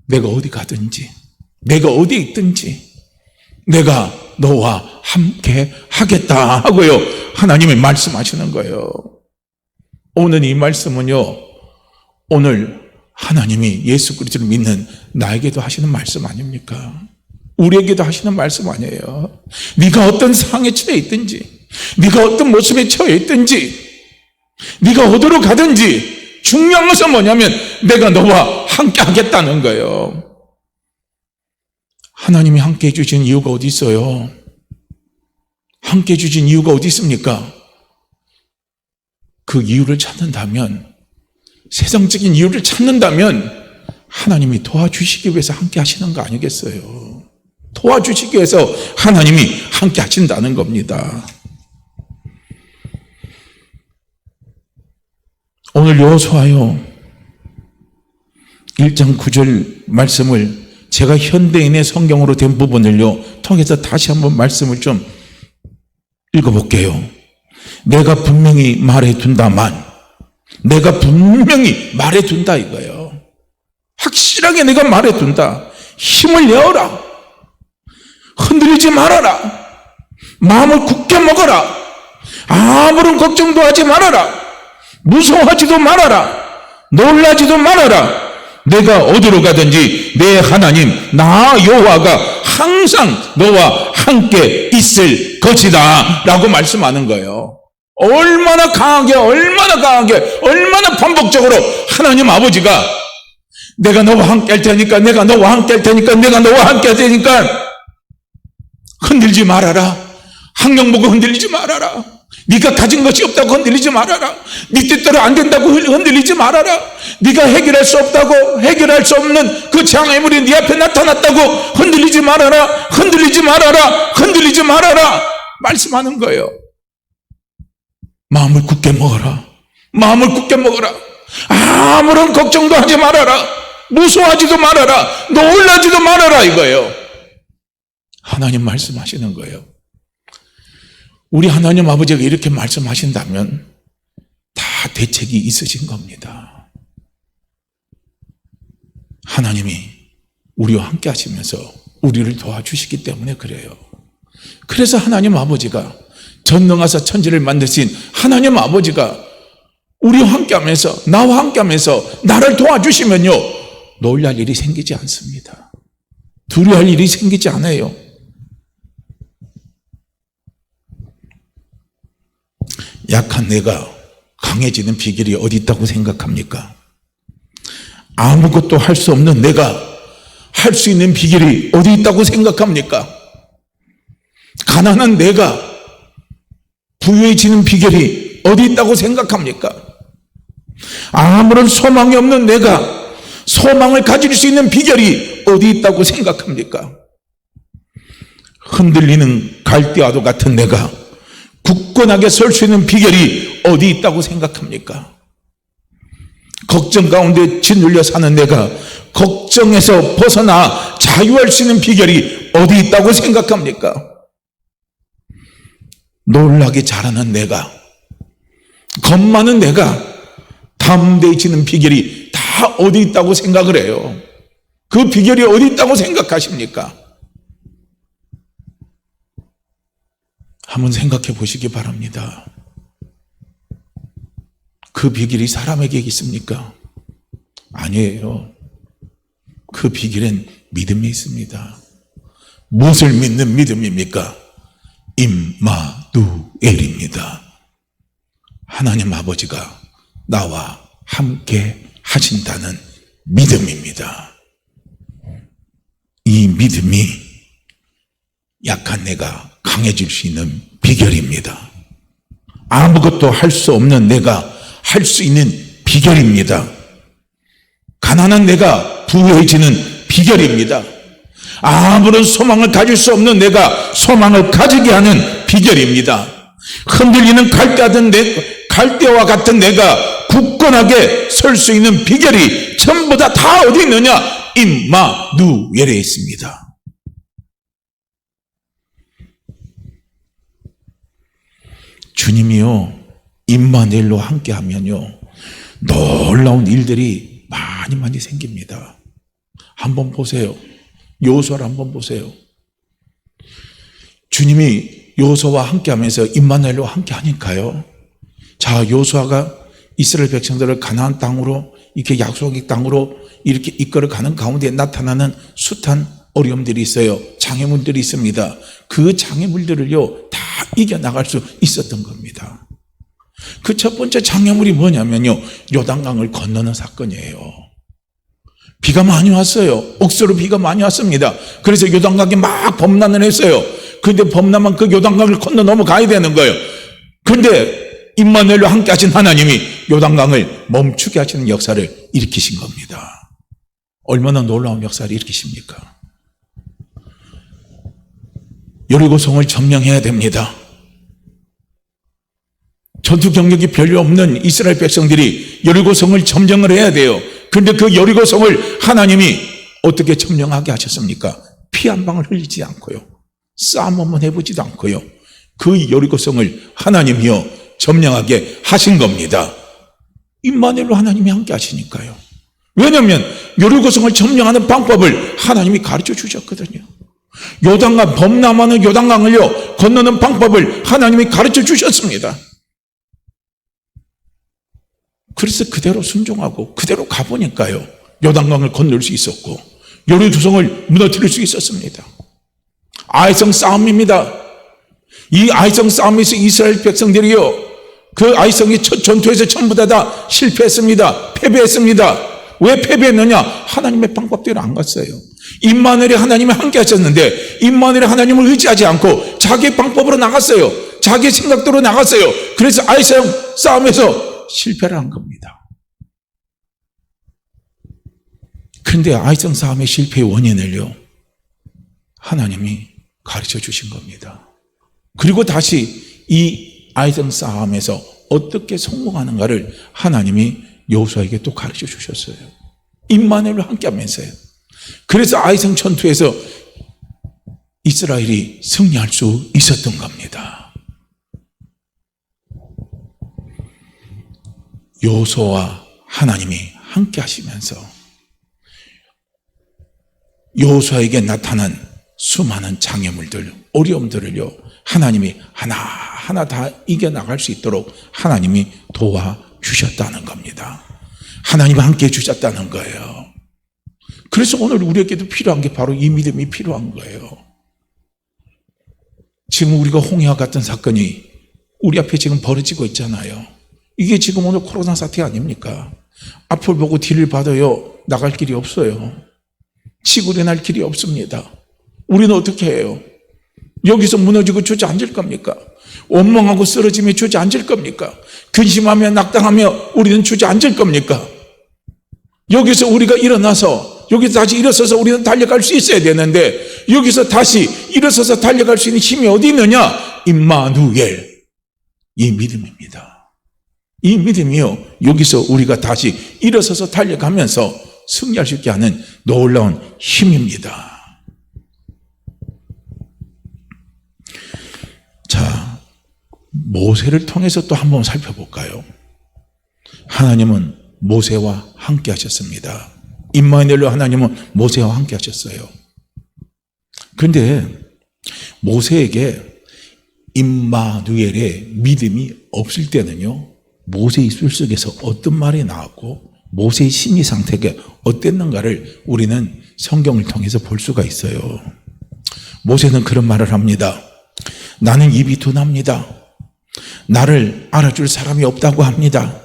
내가 어디 가든지 내가 어디 있든지 내가 너와 함께 하겠다 하고요 하나님이 말씀하시는 거예요. 오늘 이 말씀은요 오늘 하나님이 예수 그리스도를 믿는 나에게도 하시는 말씀 아닙니까? 우리에게도 하시는 말씀 아니에요. 네가 어떤 상황에 처해 있든지, 네가 어떤 모습에 처해 있든지, 네가 어디로 가든지 중요한 것은 뭐냐면 내가 너와 함께 하겠다는 거예요. 하나님이 함께 해주신 이유가 어디 있어요? 함께 해주신 이유가 어디 있습니까? 그 이유를 찾는다면, 세상적인 이유를 찾는다면 하나님이 도와주시기 위해서 함께 하시는 거 아니겠어요? 도와주시기 위해서 하나님이 함께 하신다는 겁니다. 오늘 여호수아요 1장 9절 말씀을 제가 현대인의 성경으로 된 부분을요 통해서 다시 한번 말씀을 좀 읽어볼게요. 내가 분명히 말해둔다만, 내가 분명히 말해둔다 이거예요. 확실하게 내가 말해둔다. 힘을 내어라. 흔들리지 말아라. 마음을 굳게 먹어라. 아무런 걱정도 하지 말아라. 무서워하지도 말아라. 놀라지도 말아라. 내가 어디로 가든지 내 하나님 나 여호와가 항상 너와 함께 있을 것이다 라고 말씀하는 거예요. 얼마나 강하게, 얼마나 강하게, 얼마나 반복적으로 하나님 아버지가 내가 너와 함께 할 테니까, 내가 너와 함께 할 테니까, 내가 너와 함께 할 테니까 흔들지 말아라. 환경 보고 흔들리지 말아라. 네가 가진 것이 없다고 흔들리지 말아라. 네 뜻대로 안 된다고 흔들리지 말아라. 네가 해결할 수 없다고, 해결할 수 없는 그 장애물이 네 앞에 나타났다고 흔들리지 말아라. 흔들리지 말아라. 흔들리지 말아라. 말씀하는 거예요. 마음을 굳게 먹어라. 마음을 굳게 먹어라. 아무런 걱정도 하지 말아라. 무서워하지도 말아라. 놀라지도 말아라 이거예요. 하나님 말씀하시는 거예요. 우리 하나님 아버지가 이렇게 말씀하신다면 다 대책이 있으신 겁니다. 하나님이 우리와 함께 하시면서 우리를 도와주시기 때문에 그래요. 그래서 하나님 아버지가 전능하사 천지를 만드신 하나님 아버지가 우리와 함께 하면서, 나와 함께 하면서 나를 도와주시면요 놀랄 일이 생기지 않습니다. 두려워할 일이 생기지 않아요. 약한 내가 강해지는 비결이 어디 있다고 생각합니까? 아무것도 할 수 없는 내가 할 수 있는 비결이 어디 있다고 생각합니까? 가난한 내가 부유해지는 비결이 어디 있다고 생각합니까? 아무런 소망이 없는 내가 소망을 가질 수 있는 비결이 어디 있다고 생각합니까? 흔들리는 갈대와도 같은 내가 굳건하게 설 수 있는 비결이 어디 있다고 생각합니까? 걱정 가운데 짓눌려 사는 내가 걱정에서 벗어나 자유할 수 있는 비결이 어디 있다고 생각합니까? 놀라게 잘하는 내가, 겁 많은 내가 담대해지는 비결이 다 어디 있다고 생각을 해요? 그 비결이 어디 있다고 생각하십니까? 한번 생각해 보시기 바랍니다. 그 비결이 사람에게 있습니까? 아니에요. 그 비결은 믿음이 있습니다. 무엇을 믿는 믿음입니까? 임마누엘입니다. 하나님 아버지가 나와 함께 하신다는 믿음입니다. 이 믿음이 약한 내가 강해질 수 있는 비결입니다. 아무것도 할 수 없는 내가 할 수 있는 비결입니다. 가난한 내가 부유해지는 비결입니다. 아무런 소망을 가질 수 없는 내가 소망을 가지게 하는 비결입니다. 흔들리는 갈대와 같은 내가 굳건하게 설 수 있는 비결이 전부 다 어디 있느냐? 임마누엘에 있습니다. 주님이요 임마누엘로 함께하면요 놀라운 일들이 많이 생깁니다. 한번 보세요. 여호수아를 한번 보세요. 주님이 여호수아와 함께하면서 임마누엘로 함께하니까요. 자, 여호수아가 이스라엘 백성들을 가나안 땅으로 이렇게 약속의 땅으로 이렇게 이끌어가는 가운데 나타나는 숱한 어려움들이 있어요. 장애물들이 있습니다. 그 장애물들을요, 다 이겨나갈 수 있었던 겁니다. 그 첫 번째 장애물이 뭐냐면요, 요단강을 건너는 사건이에요. 비가 많이 왔어요. 억수로 비가 많이 왔습니다. 그래서 요단강이 막 범람을 했어요. 그런데 범람한 그 요단강을 건너 넘어가야 되는 거예요. 그런데 임마누엘과 함께 하신 하나님이 요단강을 멈추게 하시는 역사를 일으키신 겁니다. 얼마나 놀라운 역사를 일으키십니까? 여리고성을 점령해야 됩니다. 전투 경력이 별로 없는 이스라엘 백성들이 여리고성을 점령을 해야 돼요. 그런데 그 여리고성을 하나님이 어떻게 점령하게 하셨습니까? 피 한 방울 흘리지 않고요. 싸움 한번 해보지도 않고요. 그 여리고성을 하나님이요, 점령하게 하신 겁니다. 임마누엘로 하나님이 함께 하시니까요. 왜냐하면 여리고성을 점령하는 방법을 하나님이 가르쳐 주셨거든요. 요단강, 범람하는 요단강을요 건너는 방법을 하나님이 가르쳐 주셨습니다. 그래서 그대로 순종하고 그대로 가보니까요, 요단강을 건널 수 있었고 여리고성을 무너뜨릴 수 있었습니다. 아이성 싸움입니다. 이 아이성 싸움에서 이스라엘 백성들이요, 그 아이성이 첫 전투에서 전부 다 실패했습니다. 패배했습니다. 왜 패배했느냐? 하나님의 방법대로 안 갔어요. 임마누엘이 하나님이 함께 하셨는데 임마누엘이 하나님을 의지하지 않고 자기 방법으로 나갔어요. 자기 생각대로 나갔어요. 그래서 아이성 싸움에서 실패를 한 겁니다. 그런데 아이성 싸움의 실패의 원인을요, 하나님이 가르쳐 주신 겁니다. 그리고 다시 이 아이성 싸움에서 어떻게 성공하는가를 하나님이 여호수아에게 또 가르쳐 주셨어요. 임마누엘과 함께 하면서요. 그래서 아이성 전투에서 이스라엘이 승리할 수 있었던 겁니다. 여호수아와 하나님이 함께 하시면서 여호수아에게 나타난 수많은 장애물들, 어려움들을요, 하나님이 하나하나 다 이겨나갈 수 있도록 하나님이 도와주셨다는 겁니다. 하나님이 함께 해주셨다는 거예요. 그래서 오늘 우리에게도 필요한 게 바로 이 믿음이 필요한 거예요. 지금 우리가 홍해와 같은 사건이 우리 앞에 지금 벌어지고 있잖아요. 이게 지금 오늘 코로나 사태 아닙니까? 앞을 보고 뒤를 봐도요, 나갈 길이 없어요. 치고 일어날 길이 없습니다. 우리는 어떻게 해요? 여기서 무너지고 주저앉을 겁니까? 원망하고 쓰러지며 주저앉을 겁니까? 근심하며 낙담하며 우리는 주저앉을 겁니까? 여기서 우리가 일어나서, 여기서 다시 일어서서 우리는 달려갈 수 있어야 되는데, 여기서 다시 일어서서 달려갈 수 있는 힘이 어디 있느냐? 임마누엘, 이 믿음입니다. 이 믿음이요, 여기서 우리가 다시 일어서서 달려가면서 승리할 수 있게 하는 놀라운 힘입니다. 자, 모세를 통해서 또 한번 살펴볼까요? 하나님은 모세와 함께 하셨습니다. 임마누엘로 하나님은 모세와 함께 하셨어요. 그런데 모세에게 임마누엘의 믿음이 없을 때는요, 모세의 입술 속에서 어떤 말이 나왔고 모세의 심리 상태가 어땠는가를 우리는 성경을 통해서 볼 수가 있어요. 모세는 그런 말을 합니다. 나는 입이 둔합니다. 나를 알아줄 사람이 없다고 합니다.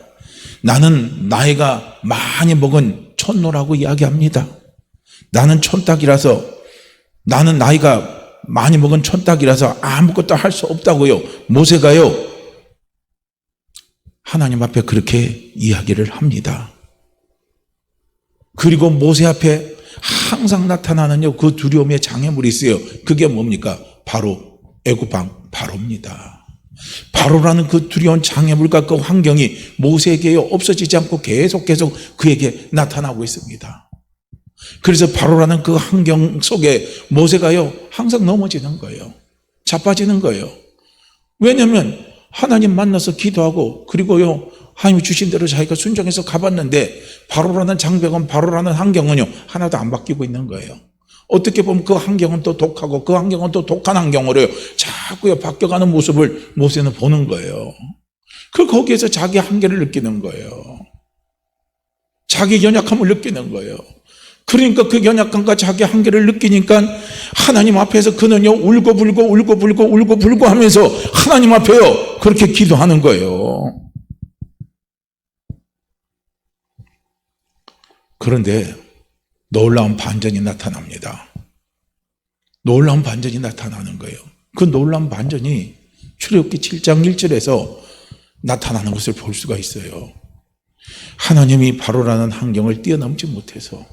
나는 나이가 많이 먹은 촌노라고 이야기합니다. 나는 촌딱이라서, 나는 나이가 많이 먹은 촌딱이라서 아무것도 할 수 없다고요. 모세가요, 하나님 앞에 그렇게 이야기를 합니다. 그리고 모세 앞에 항상 나타나는 그 두려움의 장애물이 있어요. 그게 뭡니까? 바로 애굽왕 바로입니다. 바로라는 그 두려운 장애물과 그 환경이 모세에게 없어지지 않고 계속 그에게 나타나고 있습니다. 그래서 바로라는 그 환경 속에 모세가요, 항상 넘어지는 거예요. 자빠지는 거예요. 왜냐하면 하나님 만나서 기도하고, 그리고요, 하나님이 주신 대로 자기가 순종해서 가봤는데 바로라는 장벽은, 바로라는 환경은요, 하나도 안 바뀌고 있는 거예요. 어떻게 보면 그 환경은 또 독하고 그 환경은 또 독한 환경으로요, 자꾸요 바뀌어가는 모습을 모세는 보는 거예요. 거기에서 자기 한계를 느끼는 거예요. 자기 연약함을 느끼는 거예요. 그러니까 그 연약함과 자기 한계를 느끼니까 하나님 앞에서 그는요 울고불고 하면서 하나님 앞에요 그렇게 기도하는 거예요. 그런데 놀라운 반전이 나타납니다. 놀라운 반전이 나타나는 거예요. 그 놀라운 반전이 출애굽기 7장 1절에서 나타나는 것을 볼 수가 있어요. 하나님이 바로라는 환경을 뛰어넘지 못해서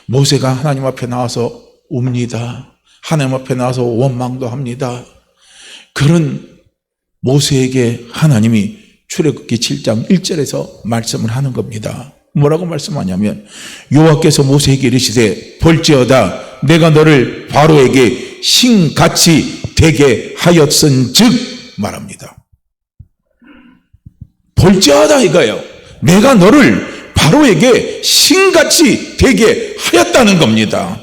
모세가 하나님 앞에 나와서 웁니다. 하나님 앞에 나와서 원망도 합니다. 그런 모세에게 하나님이 출애굽기 7장 1절에서 말씀을 하는 겁니다. 뭐라고 말씀하냐면 여호와께서 모세에게 이르시되 볼지어다 내가 너를 바로에게 신같이 되게 하였은즉 말합니다. 볼지어다 이거예요. 내가 너를 바로에게 신같이 되게 하였다는 겁니다.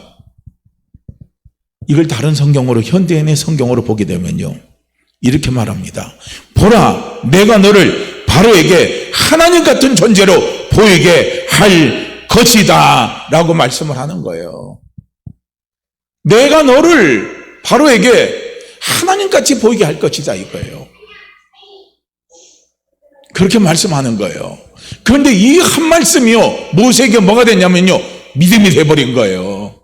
이걸 다른 성경으로 현대인의 성경으로 보게 되면요 이렇게 말합니다. 보라 내가 너를 바로에게 하나님 같은 존재로 보이게 할 것이다 라고 말씀을 하는 거예요. 내가 너를 바로에게 하나님같이 보이게 할 것이다 이거예요. 그렇게 말씀하는 거예요. 그런데 이 한 말씀이요 모세에게 뭐가 됐냐면요 믿음이 돼버린 거예요.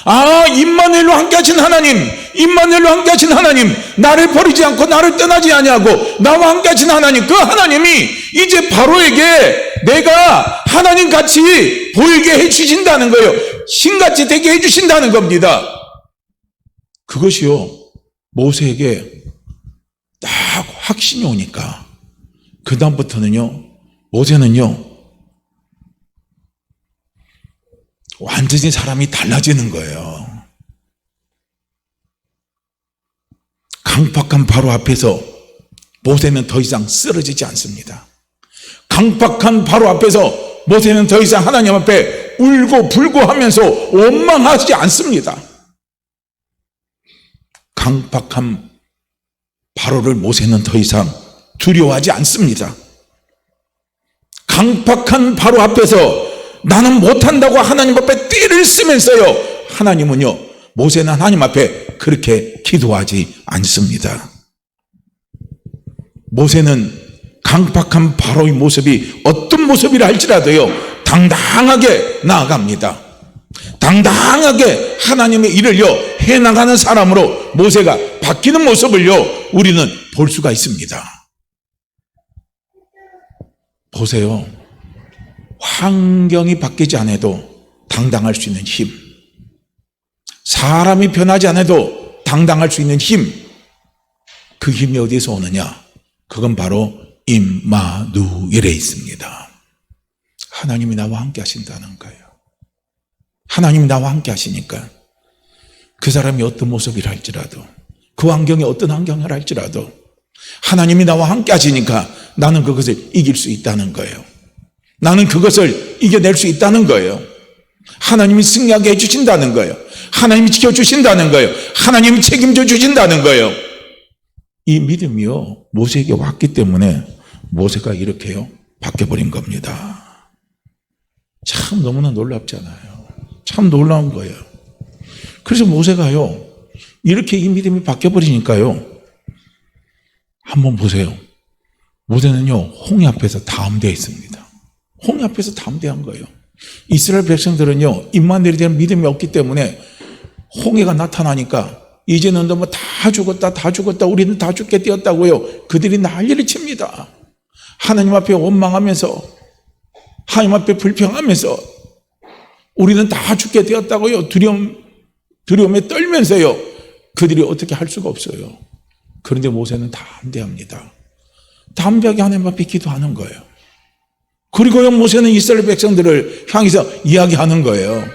아 임마누엘로 함께 하신 하나님, 임마누엘로 함께 하신 하나님, 나를 버리지 않고 나를 떠나지 아니하고 나와 함께 하신 하나님, 그 하나님이 이제 바로에게 내가 하나님같이 보이게 해주신다는 거예요. 신같이 되게 해주신다는 겁니다. 그것이요 모세에게 딱 확신이 오니까 그 다음부터는요 모세는요 완전히 사람이 달라지는 거예요. 강팍한 바로 앞에서 모세는 더 이상 쓰러지지 않습니다. 강팍한 바로 앞에서 모세는 더 이상 하나님 앞에 울고 불고 하면서 원망하지 않습니다. 강팍한 바로를 모세는 더 이상 두려워하지 않습니다. 강팍한 바로 앞에서 나는 못한다고 하나님 앞에 떼를 쓰면서요 하나님은요 모세는 하나님 앞에 그렇게 기도하지 않습니다. 모세는 강팍한 바로의 모습이 어떤 모습이라 할지라도요 당당하게 나아갑니다. 당당하게 하나님의 일을요 해나가는 사람으로 모세가 바뀌는 모습을요 우리는 볼 수가 있습니다. 보세요. 환경이 바뀌지 않아도 당당할 수 있는 힘, 사람이 변하지 않아도 당당할 수 있는 힘, 그 힘이 어디에서 오느냐? 그건 바로 임마누엘에 있습니다. 하나님이 나와 함께 하신다는 거예요. 하나님이 나와 함께 하시니까 그 사람이 어떤 모습이라 할지라도 그 환경이 어떤 환경이라 할지라도 하나님이 나와 함께 하시니까 나는 그것을 이길 수 있다는 거예요. 나는 그것을 이겨낼 수 있다는 거예요. 하나님이 승리하게 해주신다는 거예요. 하나님이 지켜주신다는 거예요. 하나님이 책임져 주신다는 거예요. 이 믿음이요 모세에게 왔기 때문에 모세가 이렇게요 바뀌어버린 겁니다. 참 너무나 놀랍잖아요. 참 놀라운 거예요. 그래서 모세가요 이렇게 이 믿음이 바뀌어버리니까요 한번 보세요. 모세는요 홍해 앞에서 담대해 있습니다. 홍해 앞에서 담대한 거예요. 이스라엘 백성들은요 임마누엘에 대한 믿음이 없기 때문에 홍해가 나타나니까 이제는 뭐 다 죽었다 우리는 다 죽게 되었다고요 그들이 난리를 칩니다. 하나님 앞에 원망하면서 하나님 앞에 불평하면서 우리는 다 죽게 되었다고요 두려움에 떨면서요 그들이 어떻게 할 수가 없어요. 그런데 모세는 담대합니다. 담대하게 하나님 앞에 기도하는 거예요. 그리고요 모세는 이스라엘 백성들을 향해서 이야기하는 거예요.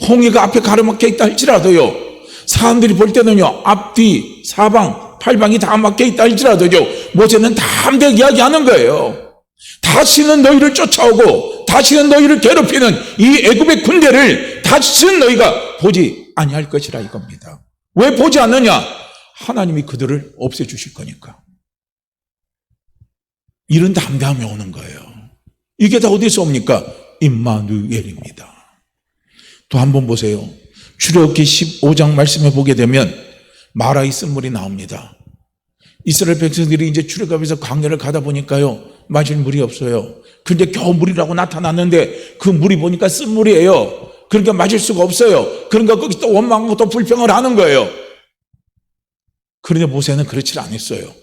홍해가 앞에 가로막혀 있다 할지라도요 사람들이 볼 때는요 앞뒤 사방 팔방이 다 막혀 있다 할지라도요 모세는 담대하게 이야기하는 거예요. 다시는 너희를 쫓아오고 다시는 너희를 괴롭히는 이 애굽의 군대를 다시는 너희가 보지 아니할 것이라 이겁니다. 왜 보지 않느냐? 하나님이 그들을 없애주실 거니까. 이런 담대함이 오는 거예요. 이게 다 어디서 옵니까? 임마누엘입니다. 또 한번 보세요. 출애굽기 15장 말씀에 보게 되면 마라의 쓴물이 나옵니다. 이스라엘 백성들이 이제 출애굽에서 광야를 가다 보니까요, 마실 물이 없어요. 근데 겨우 물이라고 나타났는데 그 물이 보니까 쓴물이에요. 그러니까 마실 수가 없어요. 그러니까 거기 또 원망하고 또 불평을 하는 거예요. 그런데 모세는 그렇지 않았어요.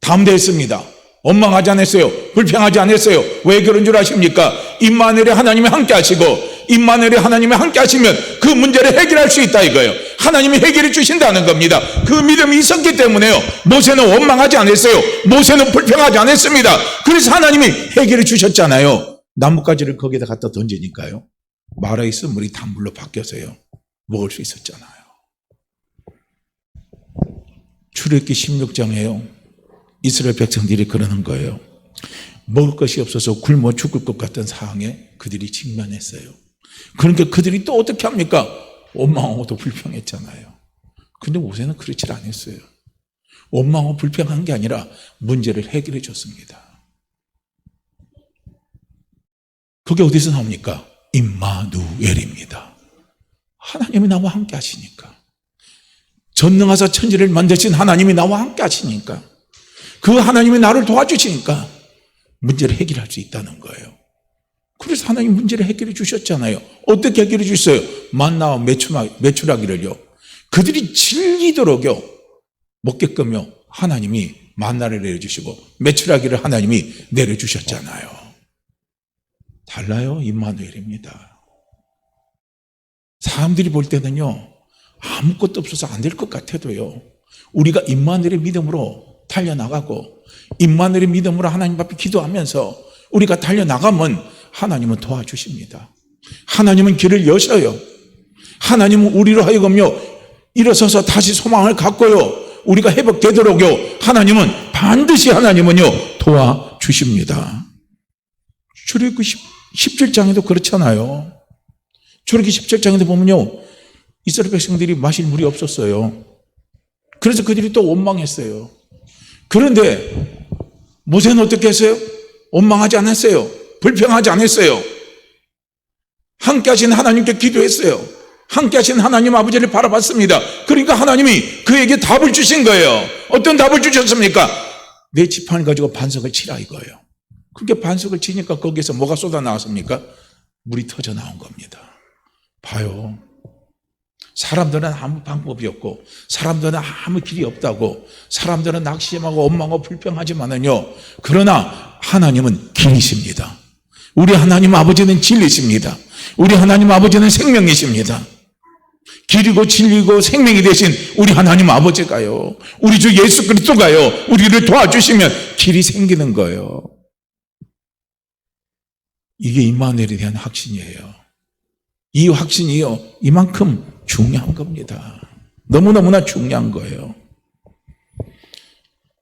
담대했습니다. 원망하지 않았어요. 불평하지 않았어요. 왜 그런 줄 아십니까? 임마누엘의 하나님이 함께 하시고, 임마누엘의 하나님이 함께 하시면 그 문제를 해결할 수 있다 이거예요. 하나님이 해결해 주신다는 겁니다. 그 믿음이 있었기 때문에요, 모세는 원망하지 않았어요. 모세는 불평하지 않았습니다. 그래서 하나님이 해결해 주셨잖아요. 나뭇가지를 거기다 갖다 던지니까요, 마라의 쓴물이 단물로 바뀌어서요 먹을 수 있었잖아요. 출애굽기 16장에요 이스라엘 백성들이 그러는 거예요. 먹을 것이 없어서 굶어 죽을 것 같은 상황에 그들이 직면했어요. 그러니까 그들이 또 어떻게 합니까? 원망하고도 불평했잖아요. 근데 모세는 그렇지 않았어요. 원망하고 불평한 게 아니라 문제를 해결해 줬습니다. 그게 어디서 나옵니까? 임마누엘입니다. 하나님이 나와 함께 하시니까. 전능하사 천지를 만드신 하나님이 나와 함께 하시니까, 그 하나님이 나를 도와주시니까 문제를 해결할 수 있다는 거예요. 그래서 하나님 문제를 해결해 주셨잖아요. 어떻게 해결해 주셨어요? 만나와 메추라기를요 그들이 질리도록요 먹게끔요 하나님이 만나를 내려주시고 메추라기를 하나님이 내려주셨잖아요. 달라요. 임마누엘입니다. 사람들이 볼 때는요 아무것도 없어서 안 될 것 같아도요, 우리가 임마누엘의 믿음으로 달려나가고 임마누엘의 믿음으로 하나님 앞에 기도하면서 우리가 달려나가면 하나님은 도와주십니다. 하나님은 길을 여셔요. 하나님은 우리로 하여금요 일어서서 다시 소망을 갖고요 우리가 회복되도록요 하나님은 반드시 하나님은요 도와주십니다. 출애굽기 17장에도 그렇잖아요. 출애굽기 17장에도 보면요 이스라엘 백성들이 마실 물이 없었어요. 그래서 그들이 또 원망했어요. 그런데 모세는 어떻게 했어요? 원망하지 않았어요. 불평하지 않았어요. 함께 하신 하나님께 기도했어요. 함께 하신 하나님 아버지를 바라봤습니다. 그러니까 하나님이 그에게 답을 주신 거예요. 어떤 답을 주셨습니까? 내 지팡이를 가지고 반석을 치라 이거예요. 그게 반석을 치니까 거기에서 뭐가 쏟아 나왔습니까? 물이 터져 나온 겁니다. 봐요. 사람들은 아무 방법이 없고, 사람들은 아무 길이 없다고, 사람들은 낙심하고 원망하고 불평하지만은요, 그러나 하나님은 길이십니다. 우리 하나님 아버지는 진리십니다. 우리 하나님 아버지는 생명이십니다. 길이고 진리고 생명이 되신 우리 하나님 아버지가요, 우리 주 예수 그리스도가요 우리를 도와주시면 길이 생기는 거예요. 이게 임마누엘에 대한 확신이에요. 이 확신이요 이만큼 중요한 겁니다. 너무너무나 중요한 거예요.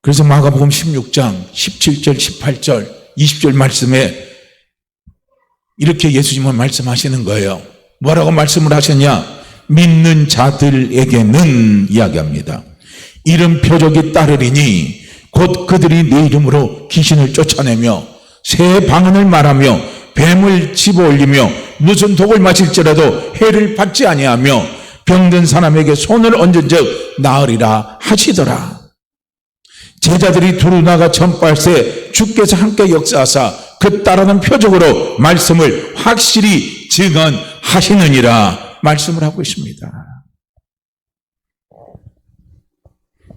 그래서 마가복음 16장 17절 18절 20절 말씀에 이렇게 예수님은 말씀하시는 거예요. 뭐라고 말씀을 하셨냐? 믿는 자들에게는 이야기합니다. 이런 표적이 따르리니 곧 그들이 내 이름으로 귀신을 쫓아내며 새 방언을 말하며 뱀을 집어올리며 무슨 독을 마실지라도 해를 받지 아니하며 병든 사람에게 손을 얹은 즉 나으리라 하시더라. 제자들이 두루 나가 전파할새 주께서 함께 역사하사 그 따르는 표적으로 말씀을 확실히 증언하시느니라 말씀을 하고 있습니다.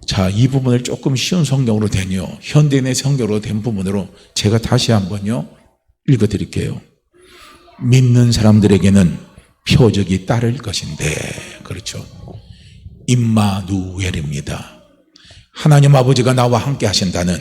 자, 이 부분을 조금 쉬운 성경으로 된요 현대인의 성경으로 된 부분으로 제가 다시 한번요 읽어드릴게요. 믿는 사람들에게는 표적이 따를 것인데, 그렇죠, 임마누엘입니다. 하나님 아버지가 나와 함께 하신다는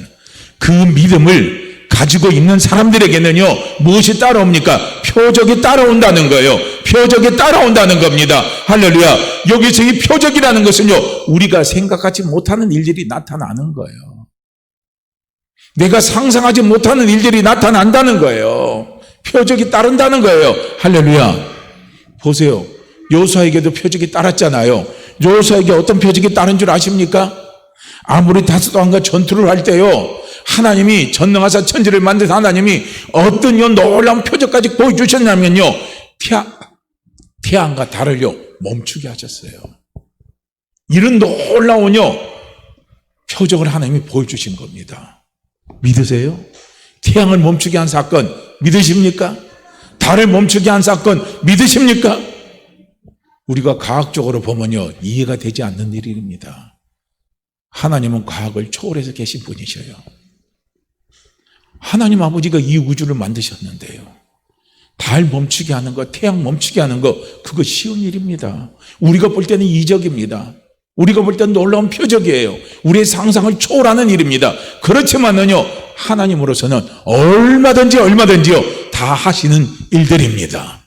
그 믿음을 가지고 있는 사람들에게는요 무엇이 따라옵니까? 표적이 따라온다는 거예요. 표적이 따라온다는 겁니다. 할렐루야. 여기서 이 표적이라는 것은요 우리가 생각하지 못하는 일들이 나타나는 거예요. 내가 상상하지 못하는 일들이 나타난다는 거예요. 표적이 따른다는 거예요. 할렐루야. 보세요. 여호수아에게도 표적이 따랐잖아요. 여호수아에게 어떤 표적이 따른 줄 아십니까? 아무리 다윗 왕과 전투를 할 때요 하나님이 전능하사 천지를 만든 하나님이 어떤 놀라운 표적까지 보여주셨냐면요 태양과 달을요 멈추게 하셨어요. 이런 놀라운요 표적을 하나님이 보여주신 겁니다. 믿으세요? 태양을 멈추게 한 사건 믿으십니까? 달을 멈추게 한 사건 믿으십니까? 우리가 과학적으로 보면요 이해가 되지 않는 일입니다. 하나님은 과학을 초월해서 계신 분이셔요. 하나님 아버지가 이 우주를 만드셨는데요, 달 멈추게 하는 거, 태양 멈추게 하는 거, 그거 쉬운 일입니다. 우리가 볼 때는 이적입니다. 우리가 볼 때는 놀라운 표적이에요. 우리의 상상을 초월하는 일입니다. 그렇지만은요 하나님으로서는 얼마든지요 다 하시는 일들입니다.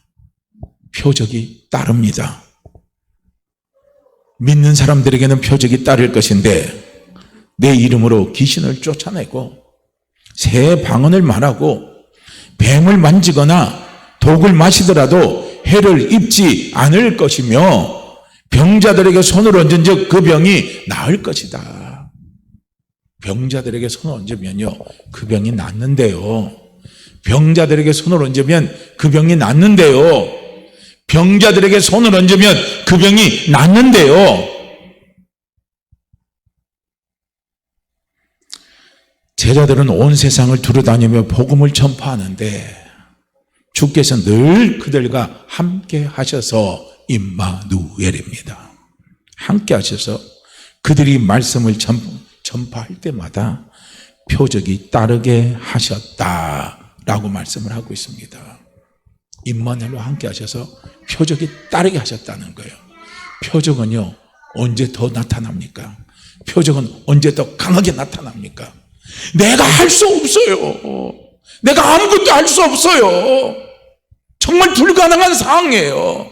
표적이 따릅니다. 믿는 사람들에게는 표적이 따를 것인데, 내 이름으로 귀신을 쫓아내고 새 방언을 말하고 뱀을 만지거나 독을 마시더라도 해를 입지 않을 것이며, 병자들에게 손을 얹은 즉 그 병이 나을 것이다. 병자들에게 손을 얹으면요 그 병이 낫는데요. 병자들에게 손을 얹으면 그 병이 낫는데요. 병자들에게 손을 얹으면 그 병이 낫는데요. 제자들은 온 세상을 두루다니며 복음을 전파하는데 주께서 늘 그들과 함께 하셔서 임마누엘입니다. 함께 하셔서 그들이 말씀을 전파할 때마다 표적이 따르게 하셨다라고 말씀을 하고 있습니다. 임마누엘과 함께 하셔서 표적이 따르게 하셨다는 거예요. 표적은요 언제 더 나타납니까? 표적은 언제 더 강하게 나타납니까? 내가 할 수 없어요. 내가 아무것도 할 수 없어요. 정말 불가능한 상황이에요.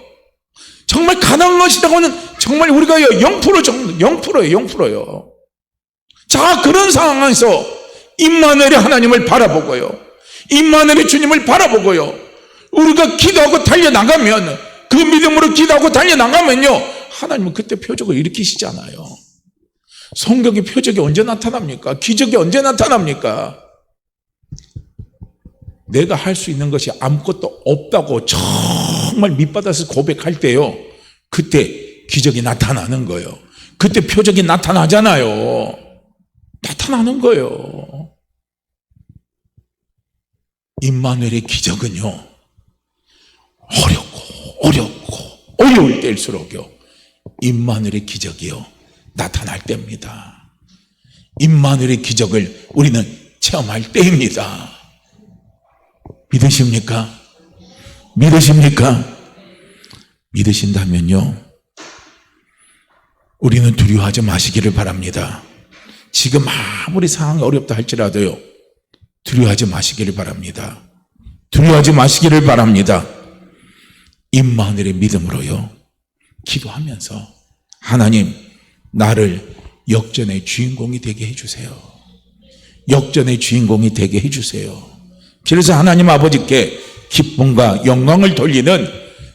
정말 가능한 것이라고는 정말 우리가 0%예요. 자, 그런 상황에서 임마누엘의 하나님을 바라보고요, 임마누엘의 주님을 바라보고요, 우리가 기도하고 달려나가면, 그 믿음으로 기도하고 달려나가면요 하나님은 그때 표적을 일으키시잖아요. 성경의 표적이 언제 나타납니까? 기적이 언제 나타납니까? 내가 할 수 있는 것이 아무것도 없다고 정말 밑바닥에서 고백할 때요, 그때 기적이 나타나는 거예요. 그때 표적이 나타나잖아요. 나타나는 거예요. 임마누엘의 기적은요 어려울 때일수록요 임마누엘의 기적이요 나타날 때입니다. 임마누엘의 기적을 우리는 체험할 때입니다. 믿으십니까? 믿으신다면요 우리는 두려워하지 마시기를 바랍니다. 지금 아무리 상황이 어렵다 할지라도요 두려워하지 마시기를 바랍니다. 두려워하지 마시기를 바랍니다. 임마누엘의 믿음으로요 기도하면서, 하나님 나를 역전의 주인공이 되게 해주세요. 역전의 주인공이 되게 해주세요. 그래서 하나님 아버지께 기쁨과 영광을 돌리는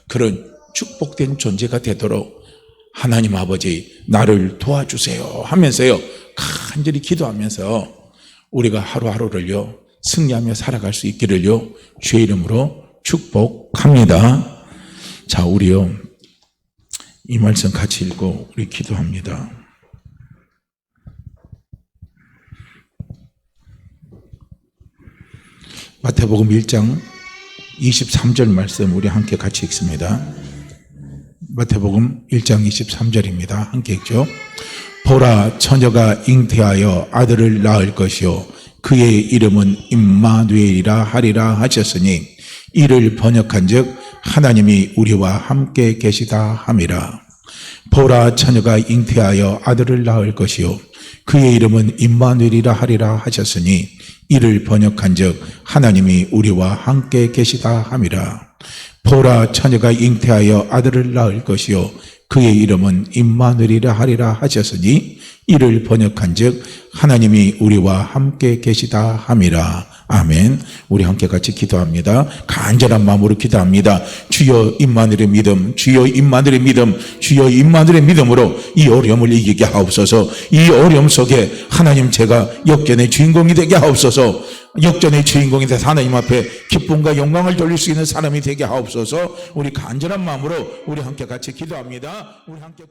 그런 축복된 존재가 되도록 하나님 아버지 나를 도와주세요 하면서요 간절히 기도하면서 우리가 하루하루를요 승리하며 살아갈 수 있기를요 주의 이름으로 축복합니다. 자, 우리요 이 말씀 같이 읽고 우리 기도합니다. 마태복음 1장 23절 말씀 우리 함께 같이 읽습니다. 마태복음 1장 23절입니다. 함께 읽죠. 보라, 처녀가 잉태하여 아들을 낳을 것이요 그의 이름은 임마누엘이라 하리라 하셨으니 이를 번역한즉 하나님이 우리와 함께 계시다 함이라. 보라, 처녀가 잉태하여 아들을 낳을 것이요 그의 이름은 임마누엘이라 하리라 하셨으니 이를 번역한즉 하나님이 우리와 함께 계시다 함이라. 보라, 처녀가 잉태하여 아들을 낳을 것이요 그의 이름은 임마누엘이라 하리라 하셨으니 이를 번역한즉 하나님이 우리와 함께 계시다 함이라. 아멘. 우리 함께 같이 기도합니다. 간절한 마음으로 기도합니다. 주여 임마누엘의 믿음, 주여 임마누엘의 믿음, 주여 임마누엘의 믿음으로 이 어려움을 이기게 하옵소서. 이 어려움 속에 하나님 제가 역전의 주인공이 되게 하옵소서. 역전의 주인공이 되사 하나님 앞에 기쁨과 영광을 돌릴 수 있는 사람이 되게 하옵소서. 우리 간절한 마음으로 우리 함께 같이 기도합니다. 우리 함께